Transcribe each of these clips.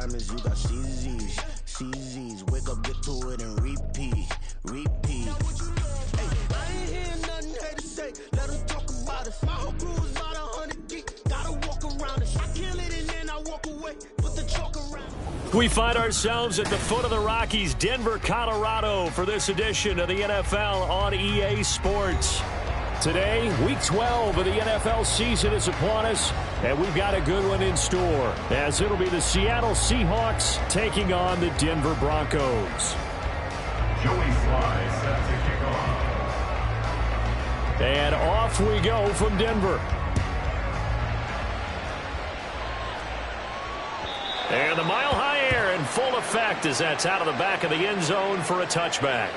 diamonds, you got CZs. CZs, wake up, get to it, and repeat. Repeat. Hey, I ain't hearing nothing they to say. Let them talk about it. My whole crew is about 100 deep. Gotta walk around it. I kill it and then I walk away. Put the chalk around. We find ourselves at the foot of the Rockies, Denver, Colorado, for this edition of the NFL on EA Sports. Today, Week 12 of the NFL season is upon us, and we've got a good one in store, as it'll be the Seattle Seahawks taking on the Denver Broncos. Joey Sly set to kick off. And off we go from Denver. And the mile-high air in full effect as that's out of the back of the end zone for a touchback.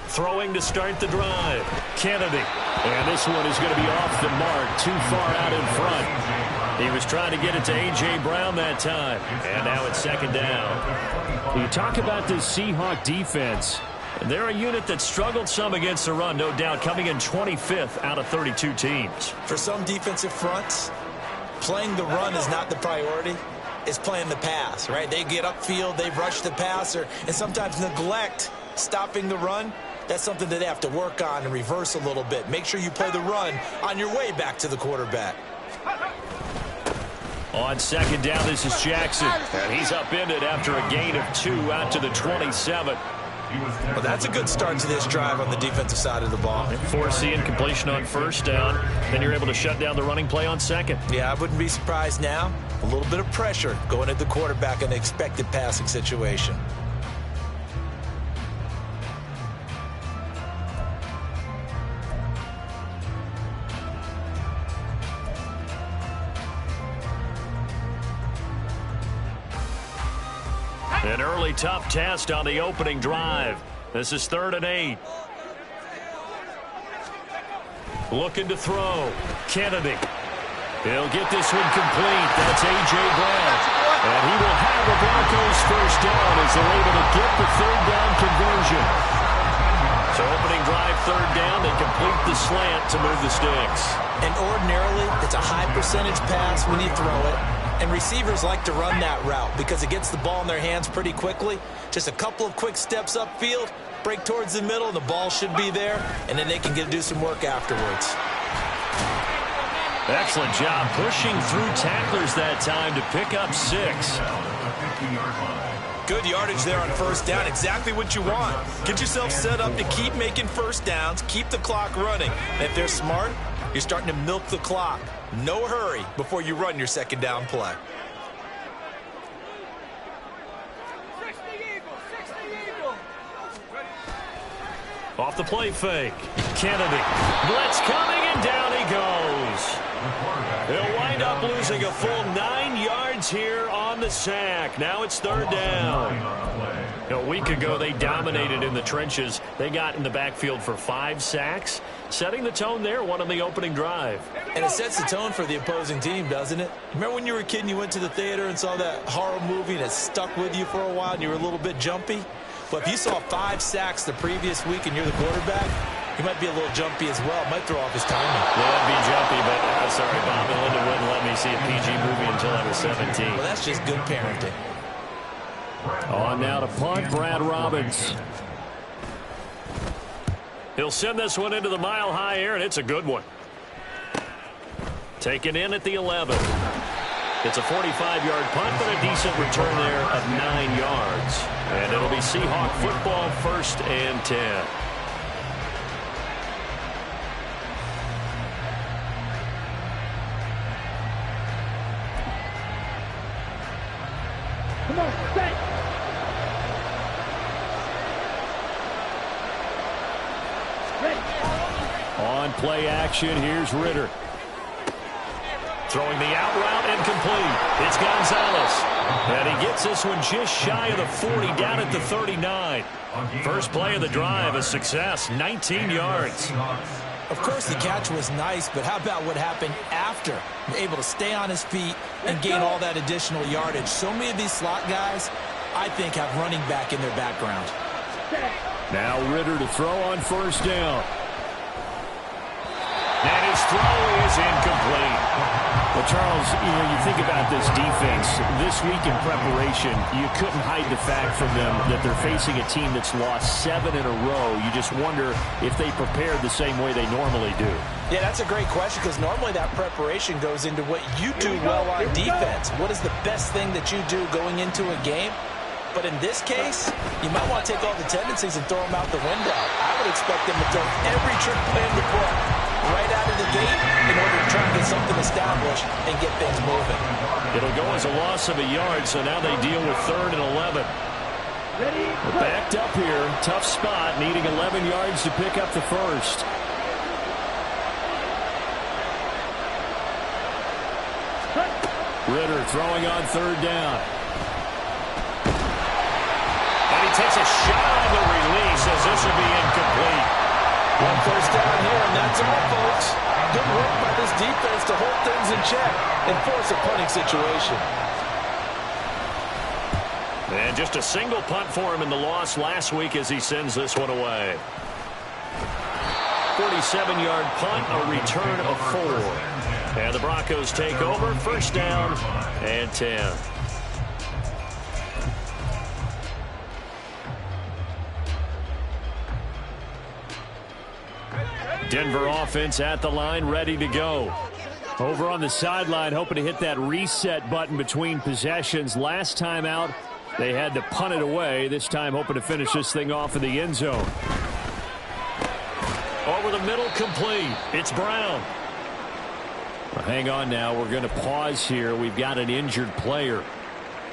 Throwing to start the drive. Kennedy. And this one is going to be off the mark, too far out in front. He was trying to get it to A.J. Brown that time. And now it's second down. You talk about this Seahawk defense. They're a unit that struggled some against the run, no doubt, coming in 25th out of 32 teams. For some defensive fronts, playing the run is not the priority. It's playing the pass, right? They get upfield, they rush the passer, and sometimes neglect stopping the run. That's something that they have to work on and reverse a little bit. Make sure you play the run on your way back to the quarterback. On second down, this is Jackson. And he's upended after a gain of 2 out to the 27. Well, that's a good start to this drive on the defensive side of the ball. Force the incompletion on first down. Then you're able to shut down the running play on second. Yeah, I wouldn't be surprised now. A little bit of pressure going at the quarterback in an expected passing situation. An early tough test on the opening drive. This is 3rd and 8. Looking to throw. Kennedy. He'll get this one complete. That's A.J. Brown. And he will have the Broncos first down as they're able to get the 3rd down conversion. So opening drive, 3rd down. They complete the slant to move the sticks. And ordinarily, it's a high percentage pass when you throw it. And receivers like to run that route because it gets the ball in their hands pretty quickly. Just a couple of quick steps upfield, break towards the middle, the ball should be there, and then they can do some work afterwards. Excellent job pushing through tacklers that time to pick up 6. Good yardage there on first down. Exactly what you want. Get yourself set up to keep making first downs, keep the clock running. And if they're smart, you're starting to milk the clock. No hurry before you run your second down play. Off the play fake. Kennedy. Blitz coming, and down he goes. He'll wind up losing a full 9 yards here on the sack. Now it's 3rd down. A week ago, they dominated in the trenches. They got in the backfield for 5 sacks, setting the tone there, one on the opening drive. And it sets the tone for the opposing team, doesn't it? Remember when you were a kid and you went to the theater and saw that horror movie and it stuck with you for a while and you were a little bit jumpy? But if you saw 5 sacks the previous week and you're the quarterback, he might be a little jumpy as well. Might throw off his timing. Yeah, it'd be jumpy, but I'm sorry, Bob and Linda wouldn't let me see a PG movie until I was 17. Well, that's just good parenting. On now to punt, Brad Robbins. He'll send this one into the mile-high air, and it's a good one. Taken in at the 11. It's a 45-yard punt, but a decent return there of 9 yards. And it'll be Seahawk football, 1st and 10. Come on, set. On play action, here's Ritter. Throwing the out route and complete. It's Gonzalez. And he gets this one just shy of the 40, down at the 39. First play of the drive, a success, 19 yards. Of course, the catch was nice, but how about what happened after? Able to stay on his feet and gain all that additional yardage. So many of these slot guys, I think, have running back in their background. Now Ritter to throw on first down. And his throw is incomplete. Well, Charles, you think about this defense. This week in preparation, you couldn't hide the fact from them that they're facing a team that's lost 7 in a row. You just wonder if they prepared the same way they normally do. Yeah, that's a great question, because normally that preparation goes into what you do well on defense. What is the best thing that you do going into a game? But in this case, you might want to take all the tendencies and throw them out the window. I would expect them to throw every trick play in the book right out of the gate in order to try and get something established and get things moving. It'll go as a loss of a yard, so now they deal with 3rd and 11. We're backed up here. Tough spot, needing 11 yards to pick up the first. Ritter throwing on 3rd down. And he takes a shot on the release as this will be incomplete. One first down here, and that's all, folks. Good work by this defense to hold things in check and force a punting situation. And just a single punt for him in the loss last week as he sends this one away. 47-yard punt, a return of 4. And the Broncos take over, first down and 10. Denver offense at the line, ready to go. Over on the sideline, hoping to hit that reset button between possessions. Last time out, they had to punt it away. This time, hoping to finish this thing off in the end zone. Over the middle, complete. It's Brown. Well, hang on now. We're going to pause here. We've got an injured player.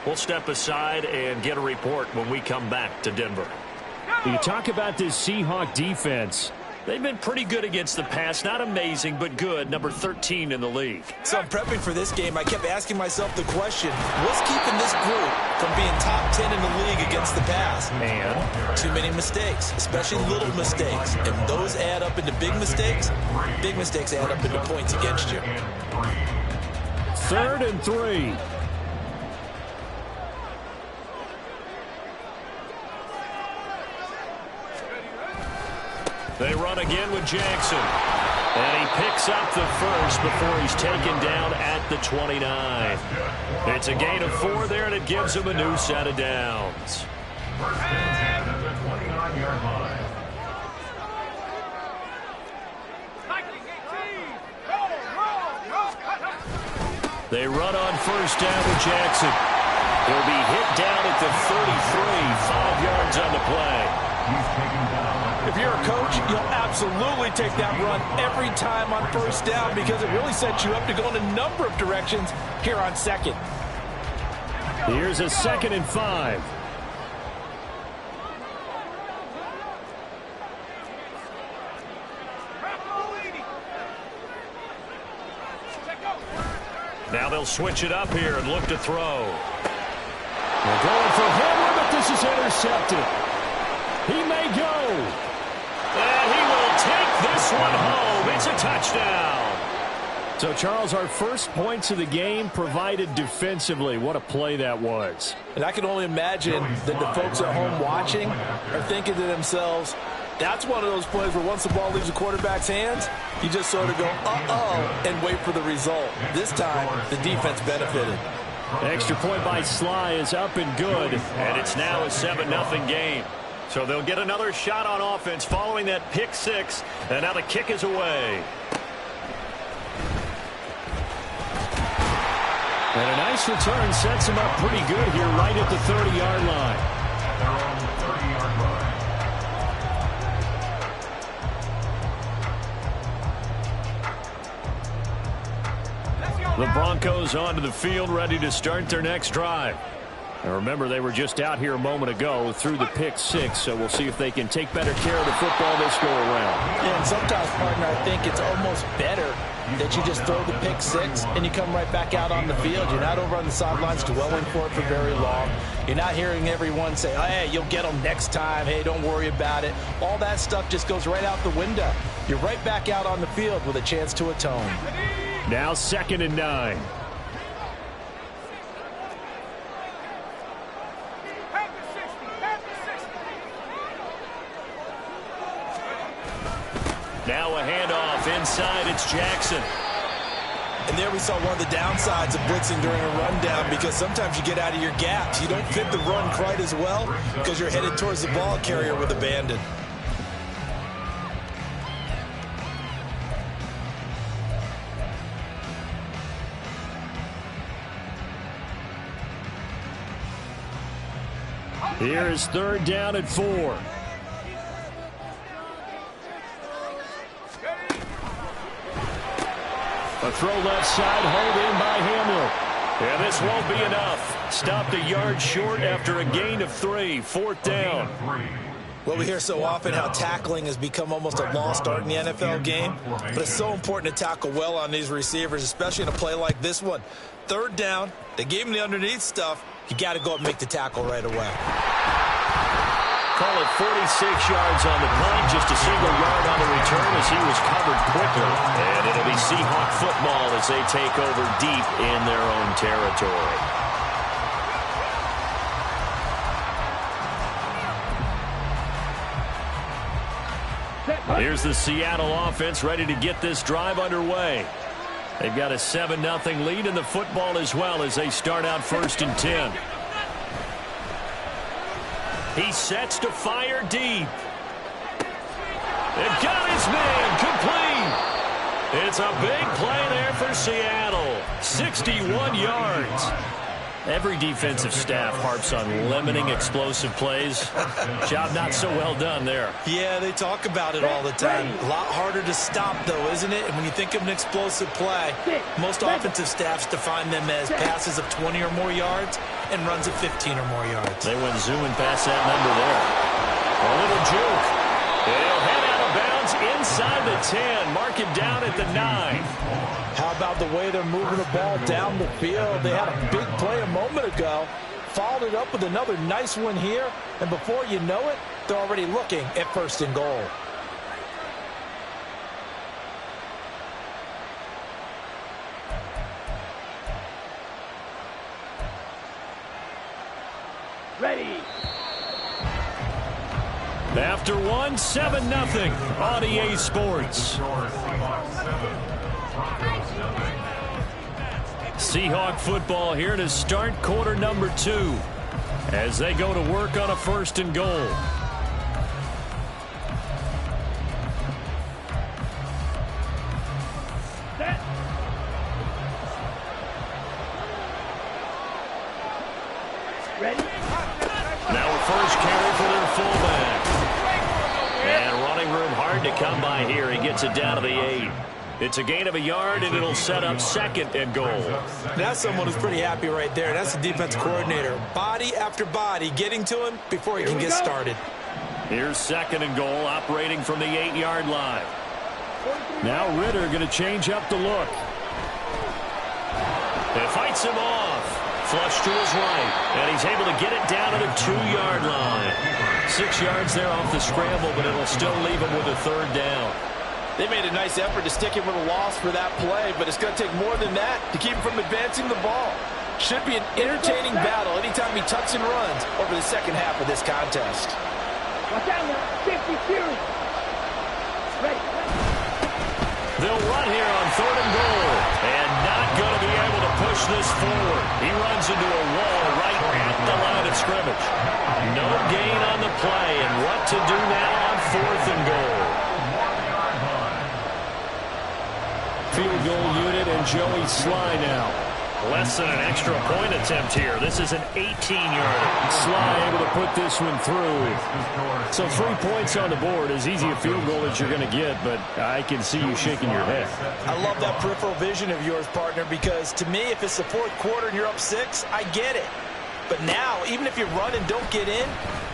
We'll step aside and get a report when we come back to Denver. You talk about this Seahawk defense. They've been pretty good against the pass. Not amazing, but good. Number 13 in the league. So I'm prepping for this game. I kept asking myself the question, what's keeping this group from being top 10 in the league against the pass? And too many mistakes, especially little mistakes. And those add up into big mistakes. Big mistakes add up into points against you. 3rd and 3. They run again with Jackson. And he picks up the first before he's taken down at the 29. It's a gain of 4 there, and it gives him a new set of downs. First and 10 at the 29-yard line. They run on first down with Jackson. He'll be hit down at the 33, 5 yards on the play. He's taken down. If you're a coach, you'll absolutely take that run every time on first down because it really sets you up to go in a number of directions here on 2nd. Here's a 2nd and 5. Now they'll switch it up here and look to throw. They're going for Henry, but this is intercepted. He may go. And he will take this one home. It's a touchdown. So, Charles, our first points of the game provided defensively. What a play that was. And I can only imagine that the folks at home watching are thinking to themselves, that's one of those plays where once the ball leaves the quarterback's hands, you just sort of go, uh-oh, and wait for the result. This time, the defense benefited. Extra point by Sly is up and good, and it's now a 7-0 game. So they'll get another shot on offense following that pick 6, and now the kick is away. And a nice return sets him up pretty good here right at the 30-yard line. They're on the 30-yard line. The Broncos onto the field, ready to start their next drive. And remember, they were just out here a moment ago through the pick 6, so we'll see if they can take better care of the football this go around. Yeah, and sometimes, partner, I think it's almost better that you just throw the pick 6 and you come right back out on the field. You're not over on the sidelines dwelling for it for very long. You're not hearing everyone say, oh, hey, you'll get them next time. Hey, don't worry about it. All that stuff just goes right out the window. You're right back out on the field with a chance to atone. Now 2nd and 9. Now a handoff inside. It's Jackson. And there we saw one of the downsides of blitzing during a rundown, because sometimes you get out of your gaps. You don't fit the run quite as well because you're headed towards the ball carrier with abandon. Here is 3rd down and 4. A throw left side, hauled in by Hamler. And this won't be enough. Stopped a yard short after a gain of 3. 4th down. Well, we hear so often how tackling has become almost a lost art in the NFL game, but it's so important to tackle well on these receivers, especially in a play like this one. 3rd down, they gave him the underneath stuff. You got to go up and make the tackle right away. Call it 46 yards on the punt, just a single yard on the return as he was covered quickly. And it'll be Seahawk football as they take over deep in their own territory. Here's the Seattle offense ready to get this drive underway. They've got a 7-0 lead in the football as well as they start out 1st and 10. He sets to fire deep. It got his man complete. It's a big play there for Seattle. 61 yards. Every defensive staff harps on limiting explosive plays. Job not so well done there. Yeah, they talk about it all the time. A lot harder to stop, though, isn't it? And when you think of an explosive play, most offensive staffs define them as passes of 20 or more yards and runs of 15 or more yards. They went zooming past that number there. A little juke. He'll head out of bounds inside the 10. Mark him down at the 9. How about the way they're moving the ball down the field? They had a big play a moment ago, followed it up with another nice one here, and before you know it, they're already looking at 1st and goal. Ready. After 1, 7-0 on EA Sports. Seahawk football here to start quarter number 2 as they go to work on a 1st and goal. Set. Ready. Now a first carry for their fullback. And running room hard to come by here. He gets it down to the 8. It's a gain of a yard, and it'll set up 2nd and goal. That's someone who's pretty happy right there. That's the defense coordinator. Body after body getting to him before he can get started. Here's 2nd and goal, operating from the 8-yard line. Now Ritter going to change up the look. It fights him off. Flush to his right, and he's able to get it down to the 2-yard line. 6 yards there off the scramble, but it'll still leave him with a 3rd down. They made a nice effort to stick him with a loss for that play, but it's going to take more than that to keep him from advancing the ball. Should be an entertaining battle anytime he tucks and runs over the 2nd half of this contest. Watch out now. 50 series. Ready. They'll run here on 3rd and goal, and not going to be able to push this forward. He runs into a wall right at the line of scrimmage. No gain on the play, and what to do now on 4th and goal. Field goal unit and Joey Sly now. Less than an extra point attempt here. This is an 18-yarder. Sly able to put this one through. So 3 points on the board. As easy a field goal as you're going to get, but I can see you shaking your head. I love that peripheral vision of yours, partner, because to me, if it's the 4th quarter and you're up 6, I get it. But now, even if you run and don't get in,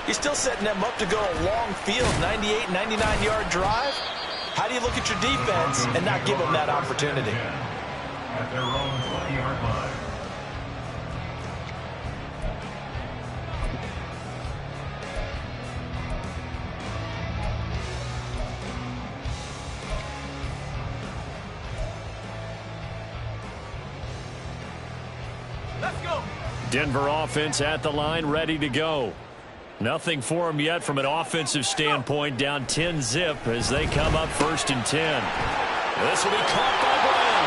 you're still setting them up to go a long field, 98, 99-yard drive. How do you look at your defense and not give them that opportunity? At their own 20-yard line. Denver offense at the line, ready to go. Nothing for them yet from an offensive standpoint, down 10-zip as they come up 1st and 10. This will be caught by Brown.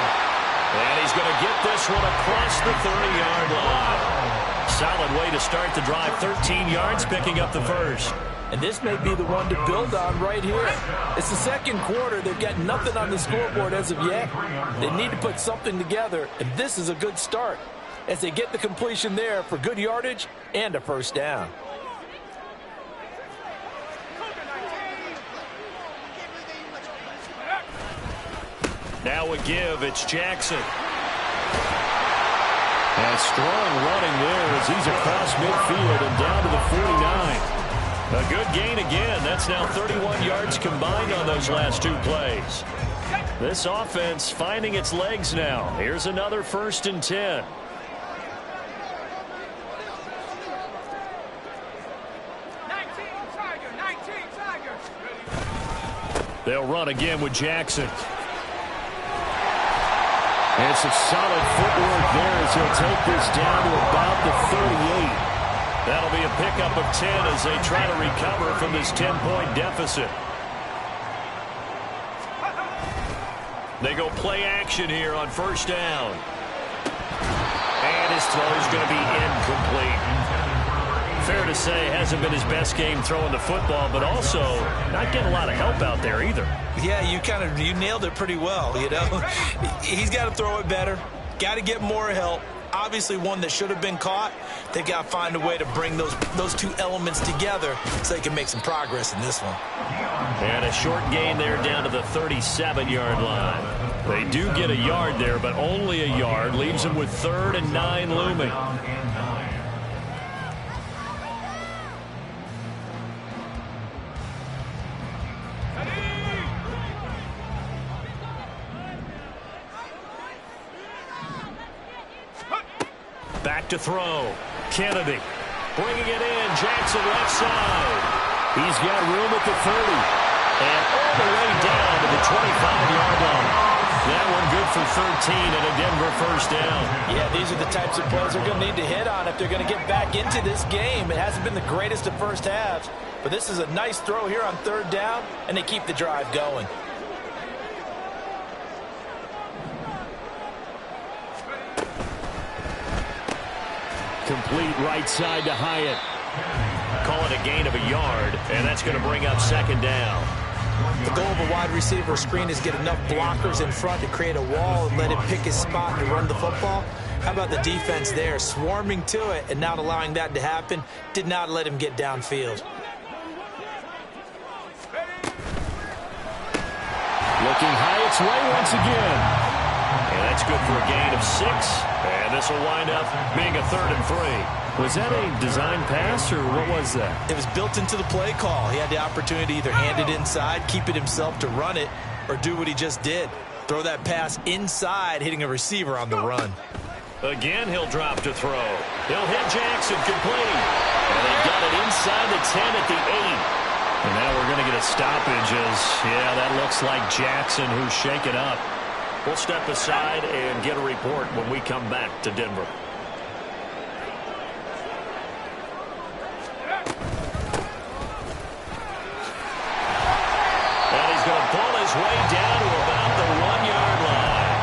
And he's going to get this one across the 30-yard line. Solid way to start the drive, 13 yards, picking up the first. And this may be the one to build on right here. It's the second quarter. They've got nothing on the scoreboard as of yet. They need to put something together, and this is a good start as they get the completion there for good yardage and a first down. Now a give, it's Jackson. And strong running there as he's across midfield and down to the 49. A good gain again. That's now 31 yards combined on those last 2 plays. This offense finding its legs now. Here's another 1st and 10. They'll run again with Jackson. And some solid footwork there as he'll take this down to about the 38. That'll be a pickup of 10 as they try to recover from this 10-point deficit. They go play action here on 1st down. And his throw is going to be incomplete. Fair to say, hasn't been his best game throwing the football, but also not getting a lot of help out there either. Yeah, you nailed it pretty well, you know. He's got to throw it better, got to get more help. Obviously one that should have been caught. They got to find a way to bring those 2 elements together so they can make some progress in this one. And a short gain there down to the 37-yard line. They do get a yard there, but only a yard. Leaves them with 3rd and 9 looming. Back to throw. Kennedy bringing it in. Jackson left side. He's got room at the 30. And all the way down to the 25-yard line. That one good for 13 and a Denver first down. Yeah, these are the types of plays they're going to need to hit on if they're going to get back into this game. It hasn't been the greatest of first halves, but this is a nice throw here on 3rd down, and they keep the drive going. Complete right side to Hyatt. Call it a gain of a yard, and that's going to bring up 2nd down. The goal of a wide receiver screen is get enough blockers in front to create a wall and let him pick his spot to run the football. How about the defense there, swarming to it and not allowing that to happen? Did not let him get downfield. Looking Hyatt's way once again. And that's good for a gain of 6. And this will wind up being a 3rd and 3. Was that a design pass, or what was that? It was built into the play call. He had the opportunity to either hand it inside, keep it himself to run it, or do what he just did. Throw that pass inside, hitting a receiver on the run. Again, he'll drop to throw. He'll hit Jackson, complete. And they got it inside the 10 at the 8. And now we're going to get a stoppage as, yeah, that looks like Jackson who's shaken up. We'll step aside and get a report when we come back to Denver. And he's going to pull his way down to about the 1-yard line.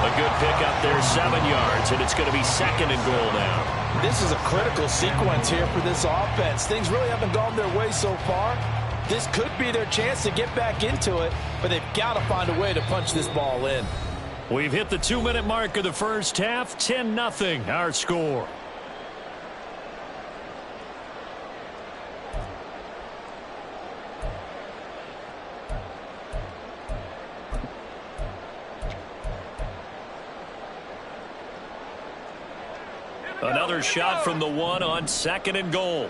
A good pickup there, 7 yards, and it's going to be 2nd and goal now. This is a critical sequence here for this offense. Things really haven't gone their way so far. This could be their chance to get back into it, but they've got to find a way to punch this ball in. We've hit the 2-minute mark of the first half. 10-0 our score. Another shot from the 1 on 2nd and goal.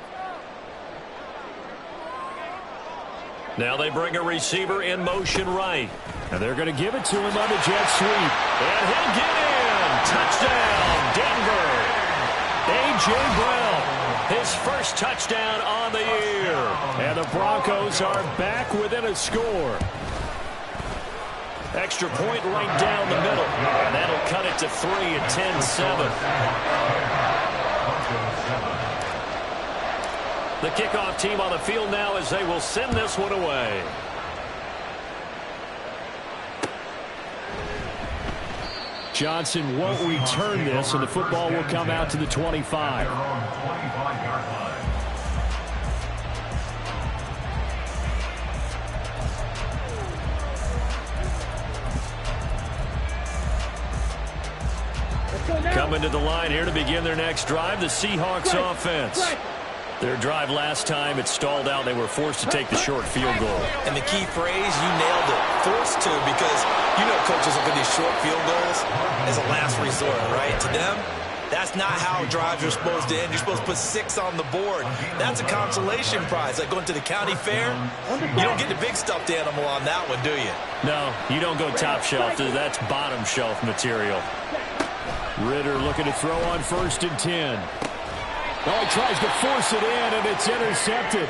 Now they bring a receiver in motion right. And they're going to give it to him on the jet sweep. And he'll get in. Touchdown, Denver. A.J. Brown, his first touchdown on the year. And the Broncos are back within a score. Extra point right down the middle. And that'll cut it to 3 at 10-7. The kickoff team on the field now as they will send this one away. Johnson won't return this, and the football will come out to the 25. Coming to the line here to begin their next drive, the Seahawks offense. Their drive last time, it stalled out. They were forced to take the short field goal. And the key phrase, you nailed it, forced to, because you know coaches look at these short field goals as a last resort, right? To them, that's not how drives are supposed to end. You're supposed to put 6 on the board. That's a consolation prize, like going to the county fair. You don't get the big stuffed animal on that one, do you? No, you don't go top shelf. That's bottom shelf material. Ritter looking to throw on 1st and 10. Oh, he tries to force it in, and it's intercepted.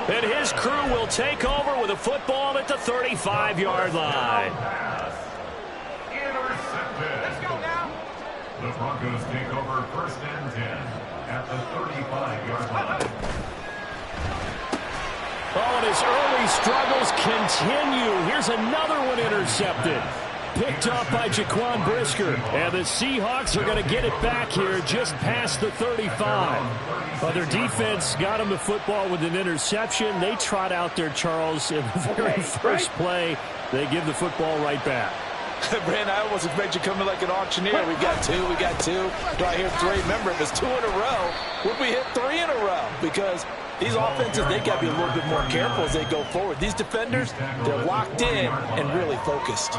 And his crew will take over with a football at the 35-yard line. Intercepted. Let's go now. The Broncos take over 1st and 10 at the 35-yard line. Oh, and his early struggles continue. Here's another one intercepted. Picked off by Jaquan Brisker. And the Seahawks are going to get it back here just past the 35. Well, their defense got them the football with an interception. They trot out there, Charles, in the very first play. They give the football right back. Brand, I almost expect you coming like an auctioneer. We got 2, we got 2. Do I hear 3? Remember, if it's 2 in a row, would we hit 3 in a row? Because these offenses, they got to be a little bit more careful as they go forward. These defenders, they're locked in and really focused.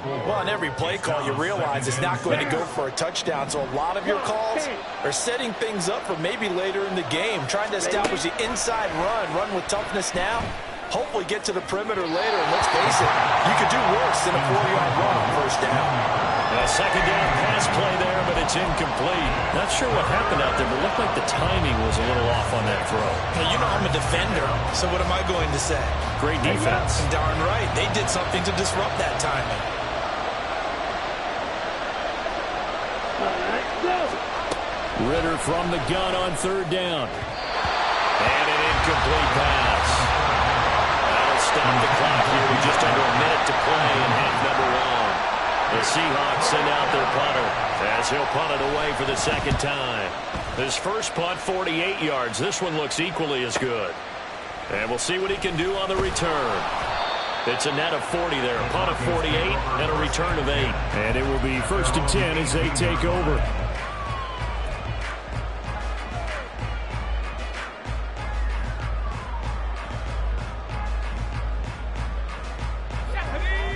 Well, on every play call, you realize it's not going to go for a touchdown. So a lot of your calls are setting things up for maybe later in the game, trying to establish the inside run with toughness now. Hopefully get to the perimeter later, and let's face it, you could do worse than a 4-yard run on 1st down. A 2nd down pass play there, but it's incomplete. Not sure what happened out there, but it looked like the timing was a little off on that throw. Hey, you know I'm a defender, so what am I going to say? Great defense. Darn right. They did something to disrupt that timing. Ritter from the gun on 3rd down. And an incomplete pass. That'll stop the clock here with just under a minute to play in half number 1. The Seahawks send out their punter as he'll punt it away for the 2nd time. His first punt, 48 yards. This one looks equally as good. And we'll see what he can do on the return. It's a net of 40 there. A punt of 48 and a return of 8. And it will be 1st and 10 as they take over.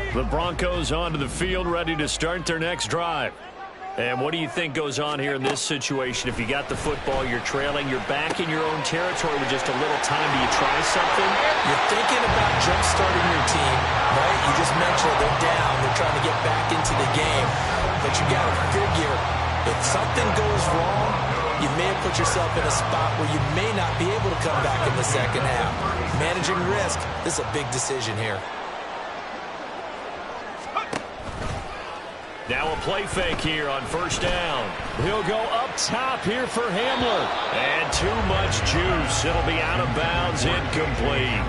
The Broncos onto the field, ready to start their next drive. And what do you think goes on here in this situation? If you got the football, you're trailing, you're back in your own territory with just a little time. Do you try something? You're thinking about jump-starting your team, right? You just mentioned they're down. They're trying to get back into the game. But you got to figure, if something goes wrong, you may have put yourself in a spot where you may not be able to come back in the 2nd half. Managing risk, this is a big decision here. Now a play fake here on 1st down. He'll go up top here for Hamler. And too much juice. It'll be out of bounds, incomplete.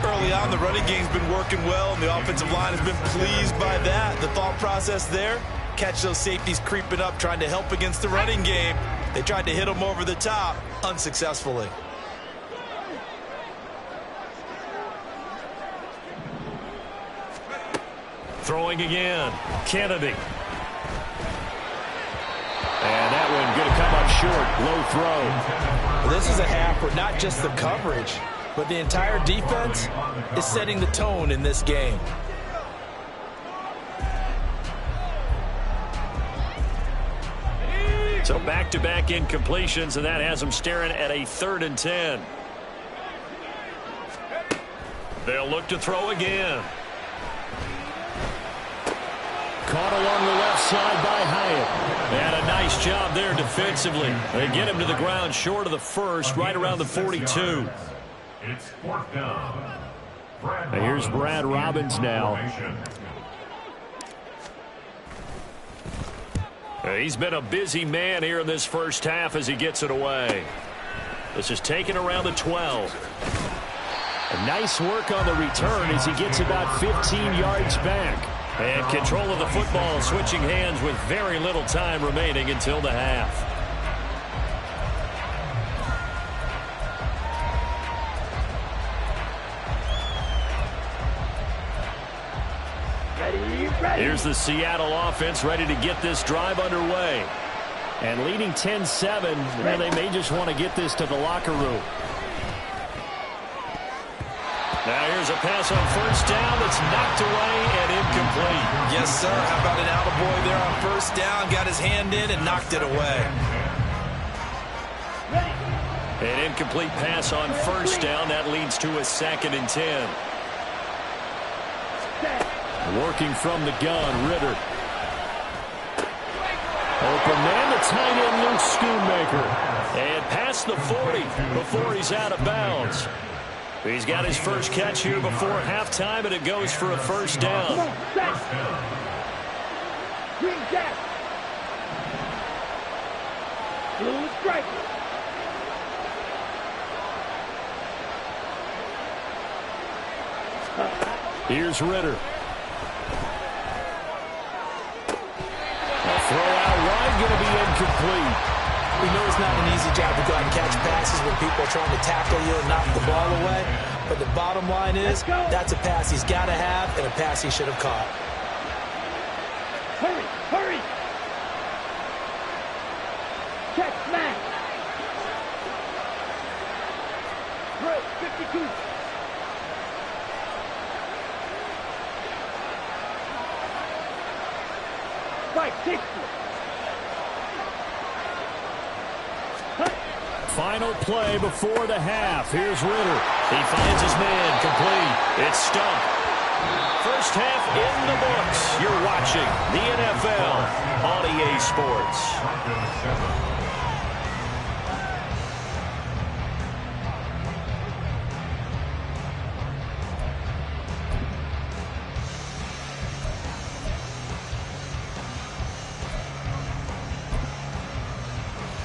Early on, the running game's been working well, and the offensive line has been pleased by that. The thought process there, catch those safeties creeping up, trying to help against the running game. They tried to hit them over the top, unsuccessfully. Throwing again. Kennedy. And that one going to come up short. Low throw. Well, this is a half where not just the coverage, but the entire defense is setting the tone in this game. So back-to-back incompletions, and that has them staring at a 3rd and 10. They'll look to throw again. Caught along the left side by Hyatt. And a nice job there defensively. They get him to the ground short of the first, right around the 42. It's 4th down. Here's Brad Robbins now. He's been a busy man here in this first half as he gets it away. This is taken around the 12. A nice work on the return as he gets about 15 yards back. And control of the football switching hands with very little time remaining until the half. Here's the Seattle offense ready to get this drive underway. And leading 10-7, well, they may just want to get this to the locker room. Now here's a pass on first down that's knocked away and incomplete. Yes, sir. How about an attaboy there on first down? Got his hand in and knocked it away. An incomplete pass on first down. That leads to a 2nd and 10. Working from the gun, Ritter. Open man, the tight end, Luke Schoonmaker. And past the 40 before he's out of bounds. He's got his first catch here before halftime, and it goes for a first down. Green Jack. Blue strike. Here's Ritter. A throw out wide, going to be incomplete. We know it's not an easy job to go out and catch passes when people are trying to tackle you and knock the ball away. But the bottom line is that's a pass he's got to have and a pass he should have caught. Hurry, hurry. Check smash. Right, 52. Right, 60. Final play before the half. Here's Ritter. He finds his man, complete. It's stumped. First half in the books. You're watching the NFL on EA Sports.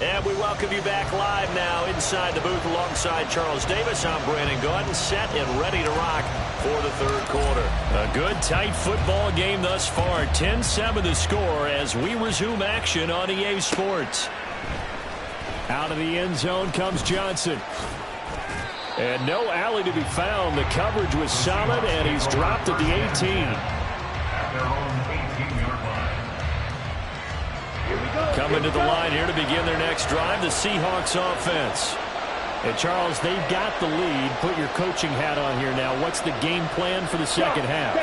And we welcome you back live now inside the booth alongside Charles Davis. I'm Brandon Gaudin, set and ready to rock for the 3rd quarter. A good, tight football game thus far. 10-7 the score as we resume action on EA Sports. Out of the end zone comes Johnson. And no alley to be found. The coverage was solid, and he's dropped at the 18. At their own 18-yard line. Coming to the line here to begin their next drive, the Seahawks offense. And Charles, they've got the lead. Put your coaching hat on here now. What's the game plan for the second half?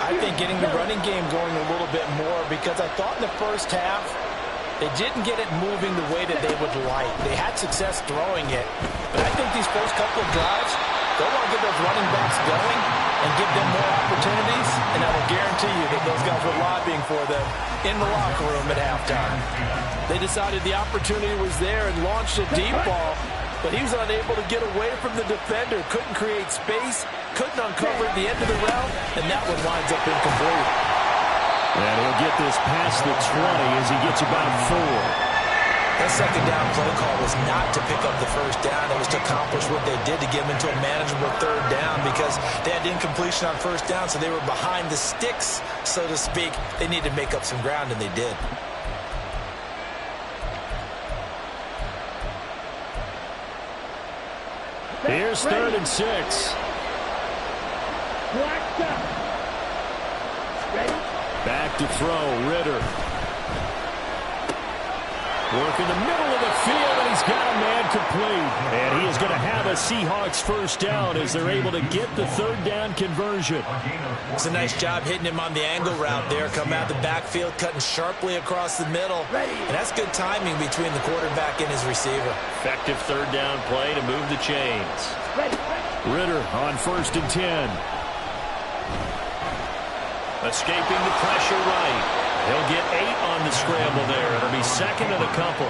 I think getting the running game going a little bit more, because I thought in the first half they didn't get it moving the way that they would like. They had success throwing it, but I think these first couple of drives, they want to get those running backs going and give them more opportunities, and I will guarantee you that those guys were lobbying for them in the locker room at halftime. They decided the opportunity was there and launched a deep ball, but he was unable to get away from the defender, couldn't create space, couldn't uncover at the end of the route, and that one winds up incomplete. And he'll get this past the 20 as he gets about 4. That second down play call was not to pick up the first down. It was to accomplish what they did to get them into a manageable 3rd down, because they had incompletion on first down, so they were behind the sticks, so to speak. They needed to make up some ground, and they did. Here's 3rd and 6. Back to throw, Ritter. Work in the middle of the field, and he's got a man complete. And he is going to have a Seahawks first down as they're able to get the third down conversion. It's a nice job hitting him on the angle route there, coming out the backfield, cutting sharply across the middle. And that's good timing between the quarterback and his receiver. Effective third down play to move the chains. Ritter on 1st and 10. Escaping the pressure right. He'll get 8 on the scramble there. It'll be second and a couple.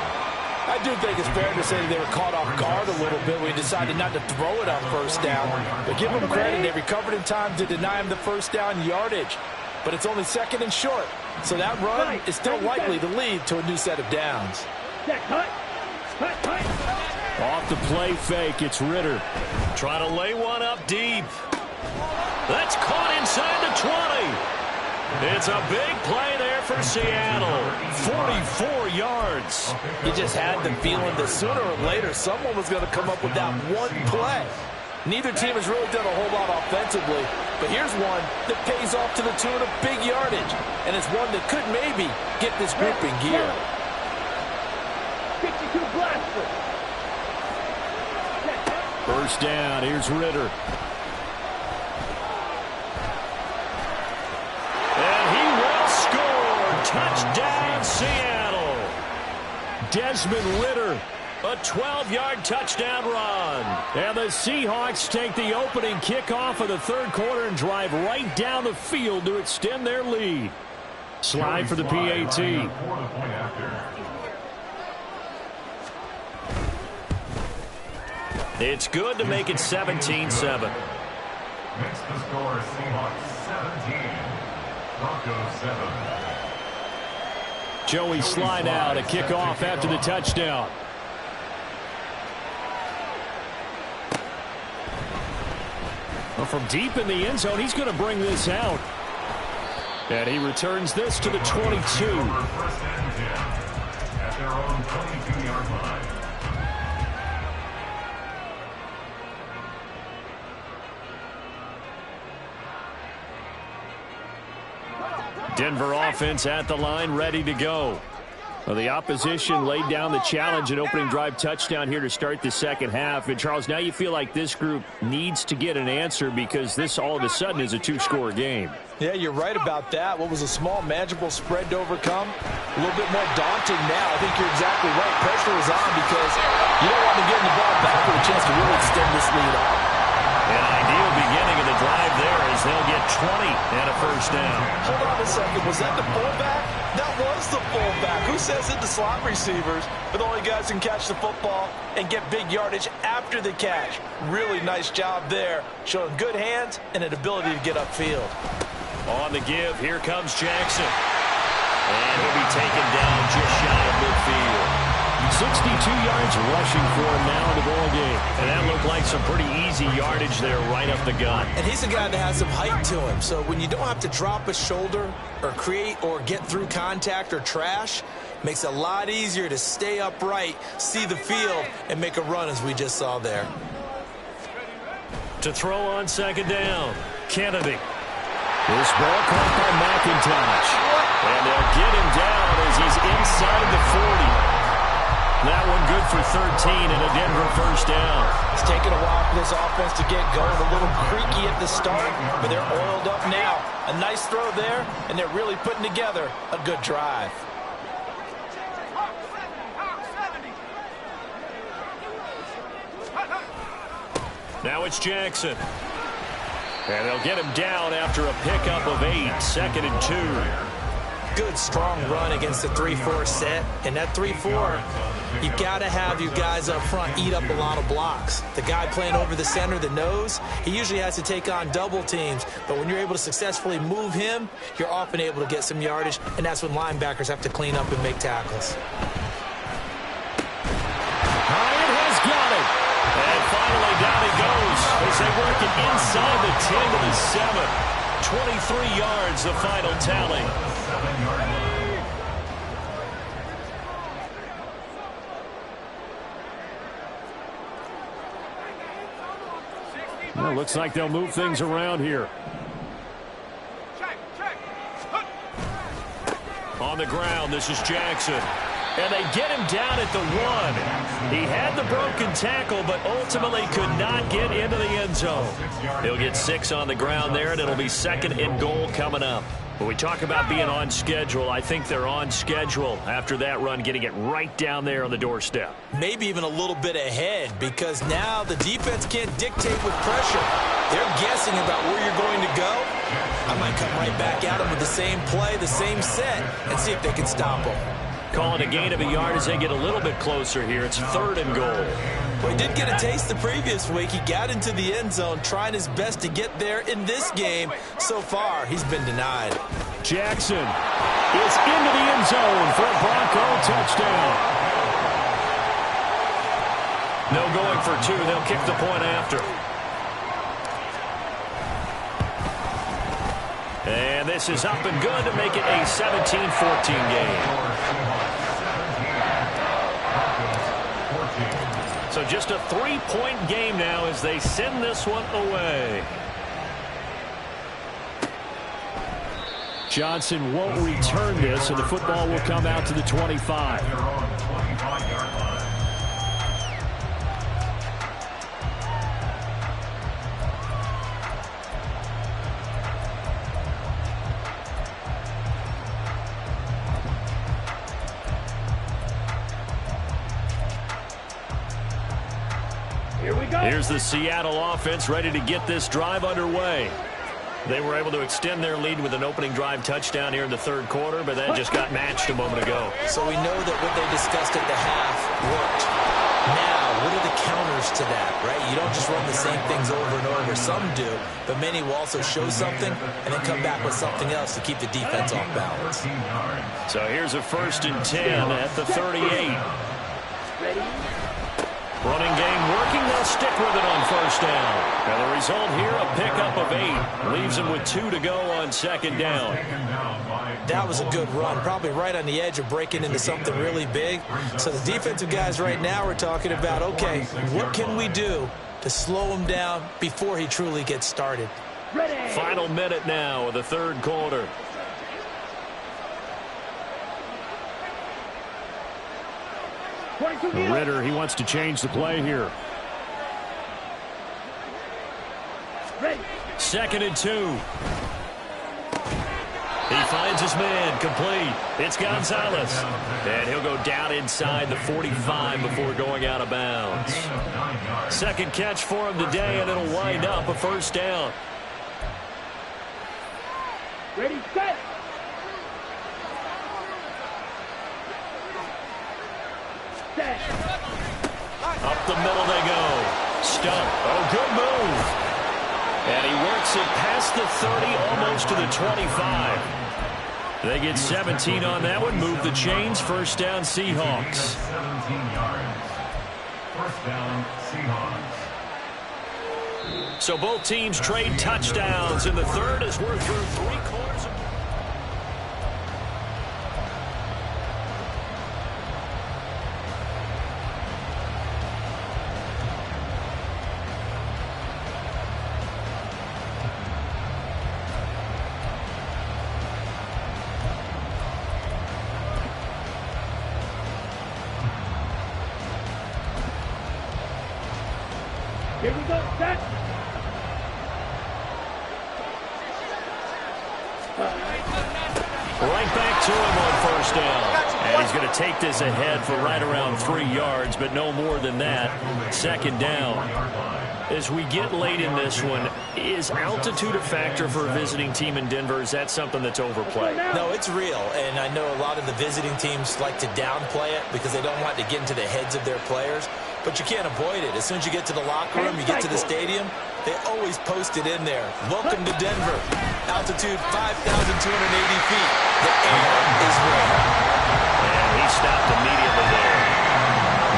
I do think it's fair to say that they were caught off guard a little bit when he decided not to throw it on first down. But give them credit, they recovered in time to deny him the first down yardage. But it's only second and short, so that run is still likely to lead to a new set of downs. Off the play fake, it's Ritter. Trying to lay one up deep. That's caught inside the 20. It's a big play there for Seattle. 44 yards. You just had the feeling that sooner or later someone was going to come up with that one play. Neither team has really done a whole lot offensively, but here's one that pays off to the tune of big yardage, and it's one that could maybe get this group in gear. 52 blaster. First down, here's Ritter. Touchdown, Seattle. Desmond Ritter. A 12-yard touchdown run. And the Seahawks take the opening kickoff of the third quarter and drive right down the field to extend their lead. Slide for the PAT. It's good to make it 17-7. Makes the score Seahawks 17, Broncos 7. Joey slide out, a kickoff after the touchdown. Well, from deep in the end zone, he's going to bring this out. And he returns this to the 22. First and 10 at their own 22-yard line. Denver offense at the line, ready to go. Well, the opposition laid down the challenge, an opening drive touchdown here to start the second half. And, Charles, now you feel like this group needs to get an answer because this all of a sudden is a two-score game. Yeah, you're right about that. What was a small, manageable spread to overcome, a little bit more daunting now. I think you're exactly right. Pressure is on because you don't want to get the ball back with a chance to really extend this lead out. An ideal beginning of the drive there as they'll get 20 and a first down. Hold on a second. Was that the fullback? That was the fullback. Who says it? The slot receivers are the only guys who can catch the football and get big yardage after the catch. Really nice job there, showing good hands and an ability to get upfield. On the give, here comes Jackson. And he'll be taken down just shy of midfield. 62 yards rushing for him now in the ball game. And that looked like some pretty easy yardage there right up the gut. And he's a guy that has some height to him. So when you don't have to drop a shoulder or create or get through contact or trash, makes it a lot easier to stay upright, see the field, and make a run as we just saw there. To throw on second down, Kennedy. This ball caught by McIntosh. And they'll get him down as he's inside the 40. That one good for 13 and a Denver first down. It's taken a while for this offense to get going. A little creaky at the start, but they're oiled up now. A nice throw there, and they're really putting together a good drive. Now it's Jackson. And they'll get him down after a pickup of 8, second and 2. Good, strong run against the 3-4 set. And that 3-4, you've got to have your guys up front eat up a lot of blocks. The guy playing over the center, the nose, he usually has to take on double teams. But when you're able to successfully move him, you're often able to get some yardage, and that's when linebackers have to clean up and make tackles. Hyatt has got it. And finally down he goes as they work it inside the 10 to the 7. 23 yards, the final tally. Well, looks like they'll move things around here. On the ground, this is Jackson. And they get him down at the 1. He had the broken tackle, but ultimately could not get into the end zone. He'll get 6 on the ground there, and it'll be 2nd and goal coming up. When we talk about being on schedule, I think they're on schedule after that run, getting it right down there on the doorstep. Maybe even a little bit ahead, because now the defense can't dictate with pressure. They're guessing about where you're going to go. I might come right back at them with the same play, the same set, and see if they can stop them. Calling a gain of a yard as they get a little bit closer here. It's 3rd and goal. Well, he did get a taste the previous week. He got into the end zone, trying his best to get there in this game. So far, he's been denied. Jackson is into the end zone for a Bronco touchdown. No going for 2. They'll kick the point after. And this is up and good to make it a 17-14 game. So just a 3-point game now as they send this one away. Johnson won't return this, and the football will come out to the 25. Here's the Seattle offense ready to get this drive underway. They were able to extend their lead with an opening drive touchdown here in the 3rd quarter, but that just got matched a moment ago. So we know that what they discussed at the half worked. Now, what are the counters to that, right? You don't just run the same things over and over. Some do, but many will also show something and then come back with something else to keep the defense off balance. So here's a 1st and 10 at the 38. Ready? Running game working. They'll stick with it on 1st down. And the result here, a pickup of 8. Leaves them with 2 to go on 2nd down. That was a good run, probably right on the edge of breaking into something really big. So the defensive guys right now are talking about, okay, what can we do to slow him down before he truly gets started? Ready. Final minute now of the 3rd quarter. Ritter, he wants to change the play here. Ready. 2nd and 2. He finds his man, complete. It's Gonzalez. And he'll go down inside the 45 before going out of bounds. 2nd catch for him today, and it'll wind up a 1st down. Ready, set. Set. Up the middle they go. Stump. Oh, good move. And he works it past the 30, almost to the 25. They get 17 on that one. Move the chains. 1st down, Seahawks. 17 yards. 1st down, Seahawks. So both teams trade touchdowns in the 3rd as we're through 3 quarters. Here we go, set. Right back to him on 1st down. And he's going to take this ahead for right around 3 yards, but no more than that. 2nd down. As we get late in this one, is altitude a factor for a visiting team in Denver? Is that something that's overplayed? No, it's real, and I know a lot of the visiting teams like to downplay it because they don't want to get into the heads of their players, but you can't avoid it. As soon as you get to the locker room, you get to the stadium, they always post it in there. Welcome to Denver. Altitude 5,280 feet. The air is rare. And he stopped immediately there.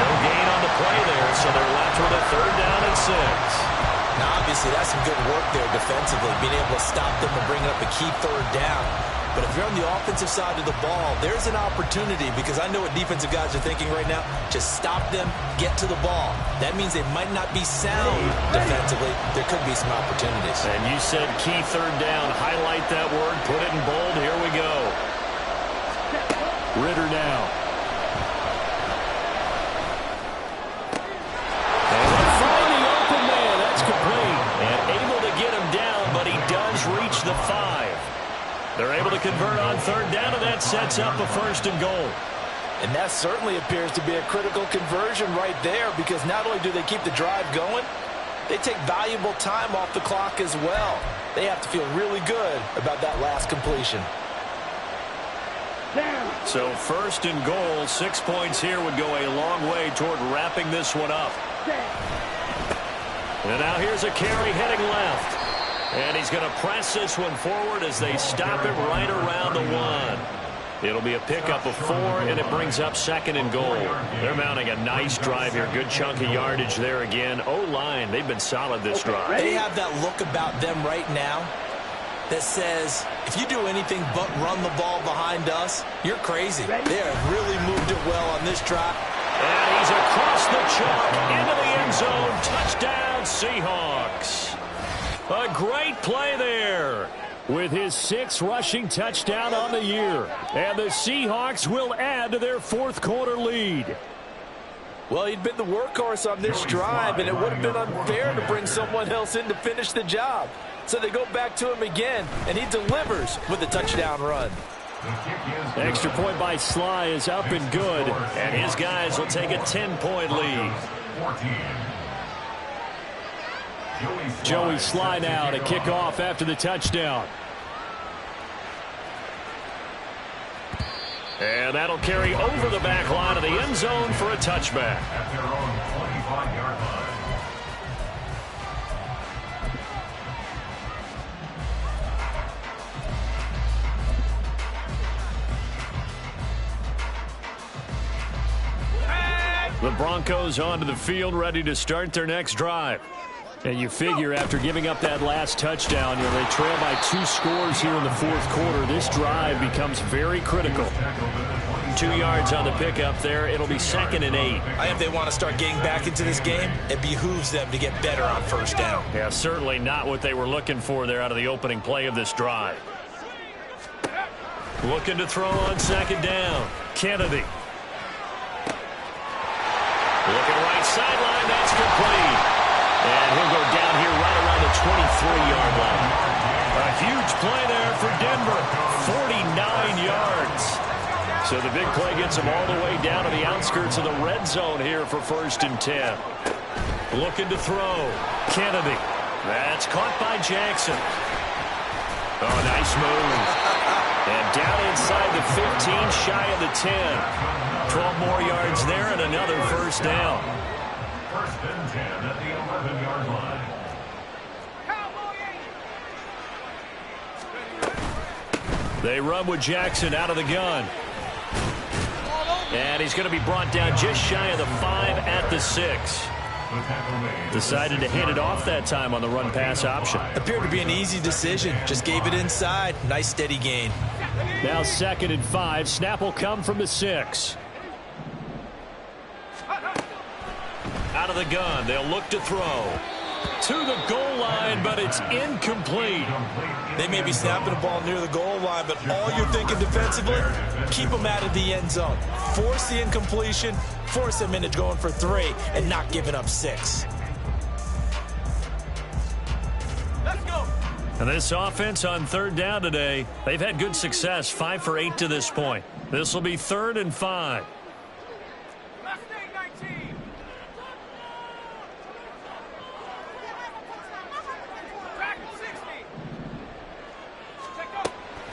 No gain on the play there, so they're left with a 3rd down and 6. Now, obviously, that's some good work there defensively, being able to stop them and bring up a key 3rd down. But if you're on the offensive side of the ball, there's an opportunity, because I know what defensive guys are thinking right now. Just stop them, get to the ball. That means they might not be sound defensively. There could be some opportunities. And you said key 3rd down. Highlight that word. Put it in bold. Here we go. Ritter now. They're able to convert on third down, and that sets up a 1st and goal. And that certainly appears to be a critical conversion right there, because not only do they keep the drive going, they take valuable time off the clock as well. They have to feel really good about that last completion. So 1st and goal, 6 points here would go a long way toward wrapping this one up. And now here's a carry heading left. And he's going to press this one forward as they stop him right around the 1. It'll be a pickup of 4, and it brings up 2nd and goal. They're mounting a nice drive here. Good chunk of yardage there again. O-line, they've been solid this drive. They have that look about them right now that says, if you do anything but run the ball behind us, you're crazy. They have really moved it well on this drive. And he's across the chalk into the end zone. Touchdown, Seahawks. A great play there. With his 6th rushing touchdown on the year. And the Seahawks will add to their 4th quarter lead. Well, he'd been the workhorse on this drive, and it would have been unfair to bring someone else in to finish the job. So they go back to him again, and he delivers with a touchdown run. Extra point by Sly is up and good. And his guys will take a 10-point lead. Joey Sly now to kick off after the touchdown. And that'll carry over the back line of the end zone for a touchback. At their own 25-yard line. The Broncos onto the field, ready to start their next drive. And you figure after giving up that last touchdown, they trail by 2 scores here in the 4th quarter. This drive becomes very critical. 2 yards on the pickup there. It'll be 2nd and 8. I think if they want to start getting back into this game, it behooves them to get better on 1st down. Yeah, certainly not what they were looking for there out of the opening play of this drive. Looking to throw on 2nd down. Kennedy. Looking right sideline. That's complete. And he'll go down here right around the 23-yard line. A huge play there for Denver. 49 yards. So the big play gets him all the way down to the outskirts of the red zone here for 1st and 10. Looking to throw. Kennedy. That's caught by Jackson. Oh, nice move. And down inside the 15, shy of the 10. 12 more yards there and another 1st down. 1st and 10 at the 11-yard line. They run with Jackson out of the gun. And he's going to be brought down just shy of the 5 at the 6. Decided to hand it off that time on the run-pass option. Appeared to be an easy decision. Just gave it inside. Nice steady gain. Now 2nd and 5. Snap will come from the 6. Out of the gun. They'll look to throw. To the goal line, but it's incomplete. They may be snapping the ball near the goal line, but all you're thinking defensively, keep them out of the end zone. Force the incompletion, force them into going for 3, and not giving up 6. Let's go. And this offense on 3rd down today, they've had good success, 5 for 8 to this point. This will be 3rd and 5.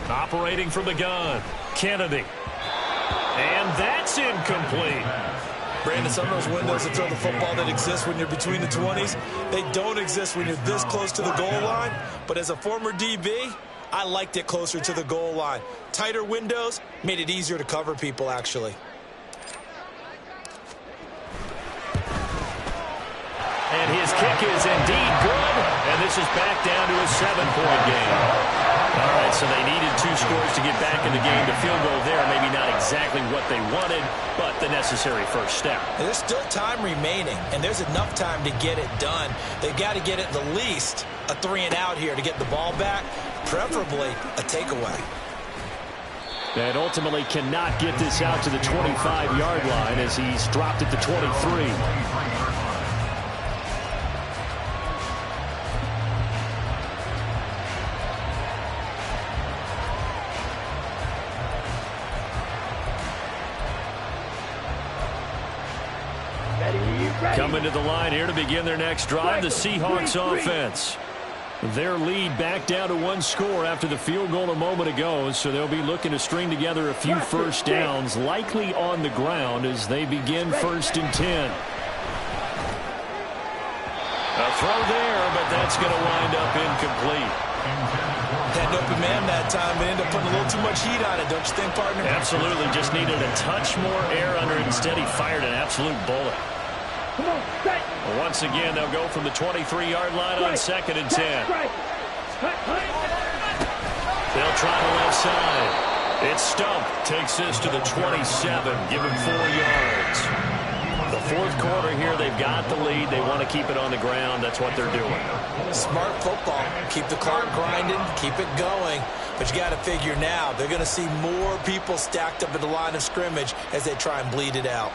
Operating from the gun, Kennedy. And that's incomplete. Brandon, some of those windows that throw the football that exist when you're between the 20s, they don't exist when you're this close to the goal line. But as a former DB, I liked it closer to the goal line. Tighter windows made it easier to cover people, actually. And his kick is indeed good. And this is back down to a 7-point game. All right, so they needed 2 scores to get back in the game. The field goal there, maybe not exactly what they wanted, but the necessary first step. And there's still time remaining, and there's enough time to get it done. They've got to get at the least a 3-and-out here to get the ball back, preferably a takeaway. And ultimately cannot get this out to the 25-yard line as he's dropped at the 23. Coming to the line here to begin their next drive, the Seahawks offense. Their lead back down to one score after the field goal a moment ago, so they'll be looking to string together a few first downs, likely on the ground as they begin 1st and 10. A throw there, but that's going to wind up incomplete. Had an open man that time, but ended up putting a little too much heat on it, don't you think, partner? Absolutely, just needed a touch more air under it. Instead, he fired an absolute bullet. Once again, they'll go from the 23-yard line on 2nd and 10. They'll try the left side. It's Stump. Takes this to the 27. Give him 4 yards. The 4th quarter here, they've got the lead. They want to keep it on the ground. That's what they're doing. Smart football. Keep the clock grinding. Keep it going. But you got to figure now, they're going to see more people stacked up at the line of scrimmage as they try and bleed it out.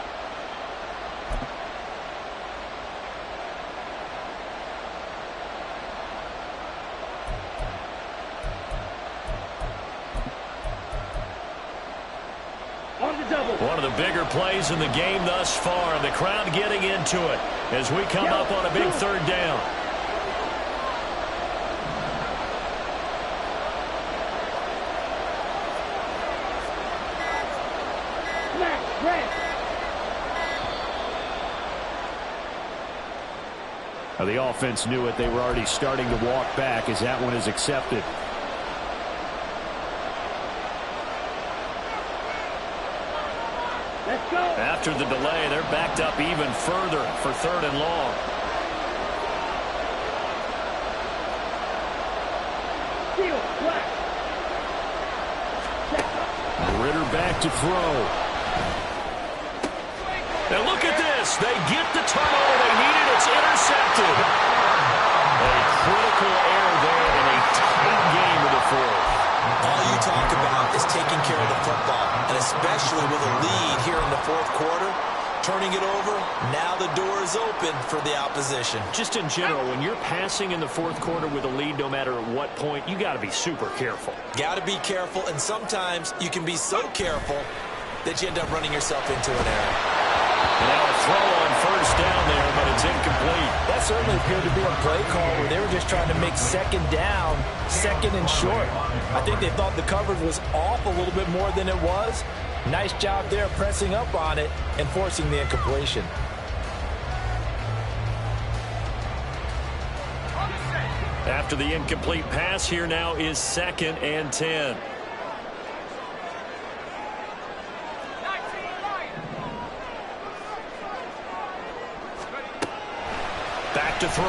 One of the bigger plays in the game thus far. The crowd getting into it as we come up on a big 3rd down. Now, the offense knew it. They were already starting to walk back as that one is accepted. After the delay, they're backed up even further for 3rd and long. Ritter back to throw. And look at this. They get the turnover they needed. It's intercepted. A critical error there in a tight game of the 4th. All you talk about is taking care of the football, and especially with a lead here in the 4th quarter, turning it over, now the door is open for the opposition. Just in general, when you're passing in the 4th quarter with a lead, no matter at what point, you got to be super careful. Got to be careful, and sometimes you can be so careful that you end up running yourself into an error. Now a throw on 1st down there, but it's incomplete. That certainly appeared to be a play call where they were just trying to make 2nd down, 2nd and short. I think they thought the coverage was off a little bit more than it was. Nice job there pressing up on it and forcing the incompletion. After the incomplete pass, here now is 2nd and 10. Back to throw.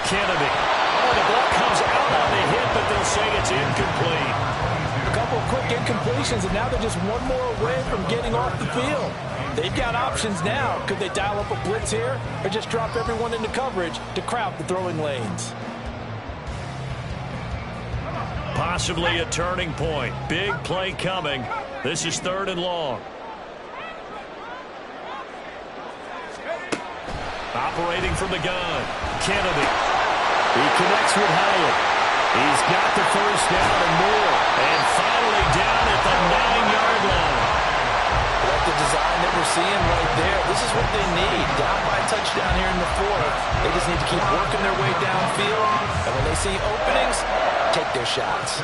Kennedy. Oh, the ball comes out on the hit, but they'll say it's incomplete. A couple of quick incompletions, and now they're just one more away from getting off the field. They've got options now. Could they dial up a blitz here or just drop everyone into coverage to crowd the throwing lanes? Possibly a turning point. Big play coming. This is 3rd and long. Operating from the gun. Kennedy. He connects with Howard. He's got the 1st down and more. And finally down at the 9-yard line. Like the design that we're seeing right there. This is what they need. Down by a touchdown here in the 4th. They just need to keep working their way downfield. And when they see openings, take their shots.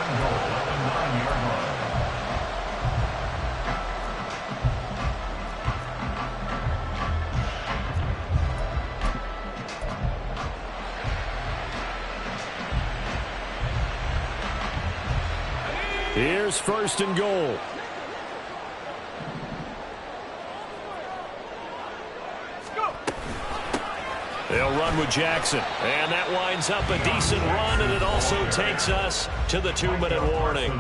Here's 1st and goal. They'll run with Jackson. And that winds up a decent run, and it also takes us to the 2-minute warning.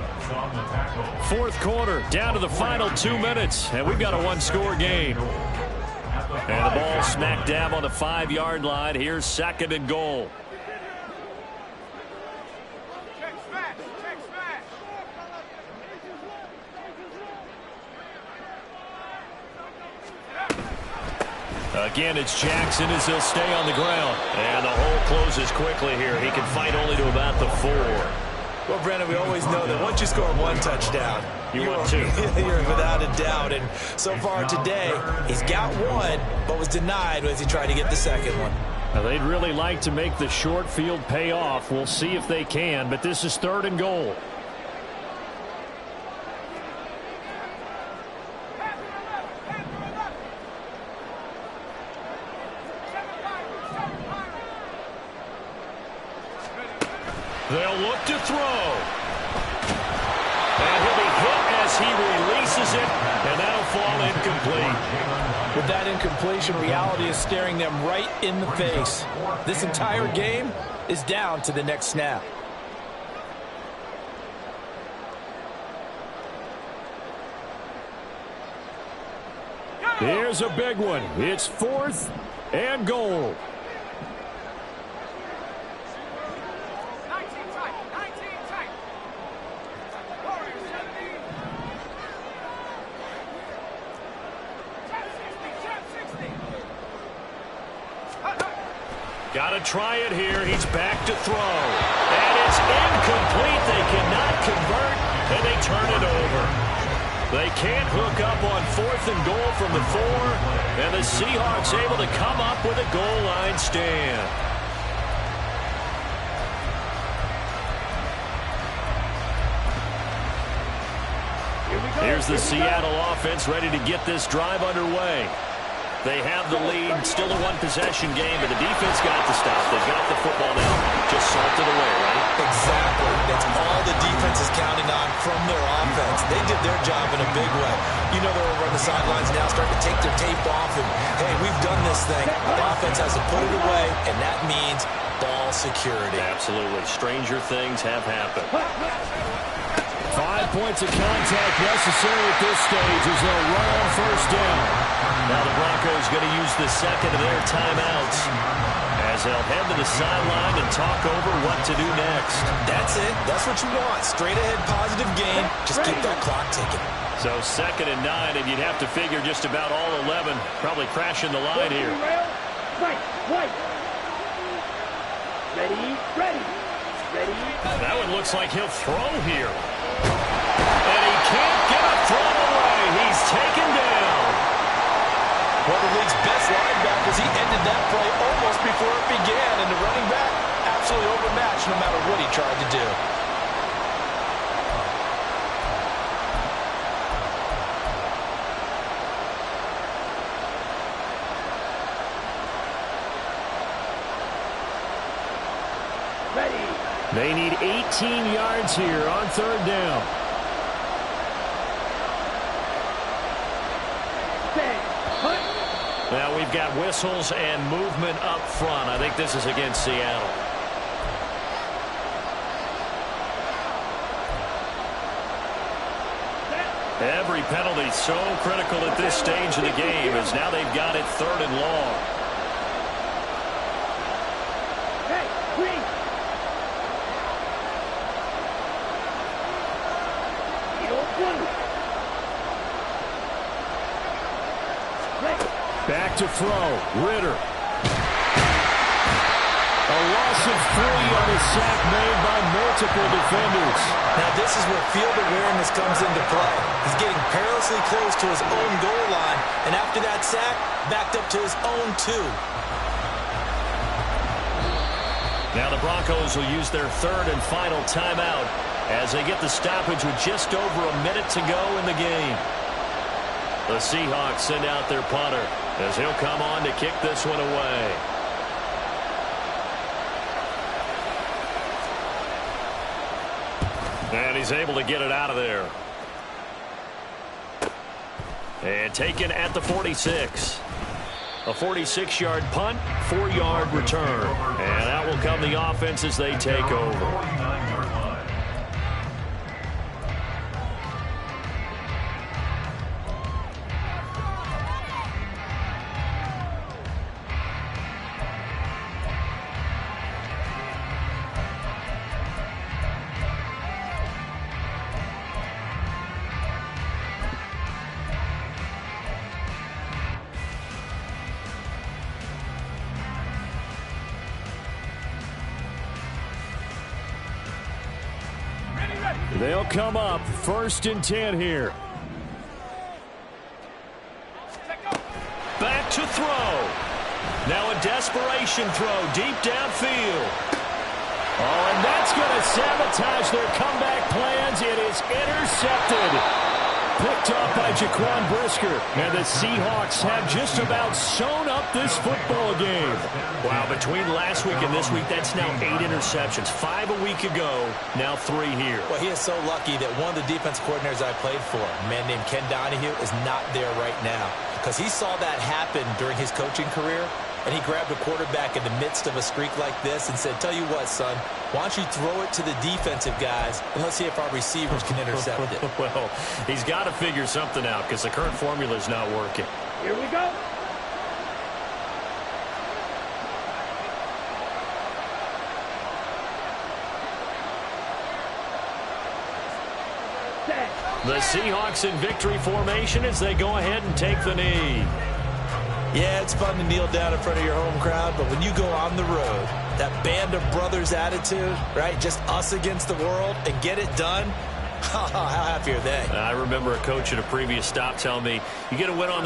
4th quarter, down to the final 2 minutes, and we've got a 1-score game. And the ball smack dab on the 5-yard line. Here's 2nd and goal. Again, it's Jackson as he'll stay on the ground. And the hole closes quickly here. He can fight only to about the 4. Well, Brandon, we always know that once you score one touchdown, you want two. You're without a doubt. And so far today, he's got one, but was denied as he tried to get the second one. Now, they'd really like to make the short field pay off. We'll see if they can, but this is 3rd and goal. They'll look to throw. And he'll be hit as he releases it, and that'll fall incomplete. With that incompletion, reality is staring them right in the face. This entire game is down to the next snap. Here's a big one. It's 4th and goal. Got to try it here. He's back to throw. And it's incomplete. They cannot convert, and they turn it over. They can't hook up on 4th and goal from the 4, and the Seahawks able to come up with a goal line stand. Here's the Seattle offense ready to get this drive underway. They have the lead, still a one-possession game, but the defense got the stop. They've got the football now, just salted away, right? Exactly. That's all the defense is counting on from their offense. They did their job in a big way. You know they're over on the sidelines now, starting to take their tape off, and, hey, we've done this thing. The offense has to put it away, and that means ball security. Absolutely. Stranger things have happened. 5 points of contact necessary at this stage as they'll run on 1st down. Now the Broncos going to use the second of their timeouts as they'll head to the sideline and talk over what to do next. That's it. That's what you want. Straight ahead positive gain. Just keep that clock ticking. So 2nd and 9, and you'd have to figure just about all 11 probably crashing the line here. Right. Ready. That one looks like he'll throw here. And he can't get a throw away. He's taken down. One of the league's best linebackers, he ended that play almost before it began. And the running back, absolutely overmatched no matter what he tried to do. They need 18 yards here on 3rd down. Now we've got whistles and movement up front. I think this is against Seattle. Every penalty so critical at this stage of the game as now they've got it 3rd and long. Back to throw. Ritter. A loss of 3 on a sack made by multiple defenders. Now this is where field awareness comes into play. He's getting perilously close to his own goal line, and after that sack, backed up to his own 2. Now the Broncos will use their 3rd and final timeout as they get the stoppage with just over a minute to go in the game. The Seahawks send out their punter as he'll come on to kick this one away. And he's able to get it out of there. And taken at the 46. A 46-yard punt, 4-yard return. And out will come the offense as they take over. They'll come up 1st and 10 here. Back to throw. Now a desperation throw deep downfield. Oh, and that's going to sabotage their comeback plans. It is intercepted. Picked up by Jaquan Brisker. And the Seahawks have just about sewn up this football game. Wow, between last week and this week, that's now 8 interceptions. 5 a week ago, now 3 here. Well, he is so lucky that one of the defense coordinators I played for, a man named Ken Donahue, is not there right now. Because he saw that happen during his coaching career, and he grabbed a quarterback in the midst of a streak like this and said, tell you what, son, why don't you throw it to the defensive guys, and let's see if our receivers can intercept it. Well, he's got to figure something out because the current formula is not working. Here we go. The Seahawks in victory formation as they go ahead and take the knee. Yeah, it's fun to kneel down in front of your home crowd, but when you go on the road, that band of brothers attitude, right, just us against the world, and get it done, how happy are they? I remember a coach at a previous stop telling me, you get a win on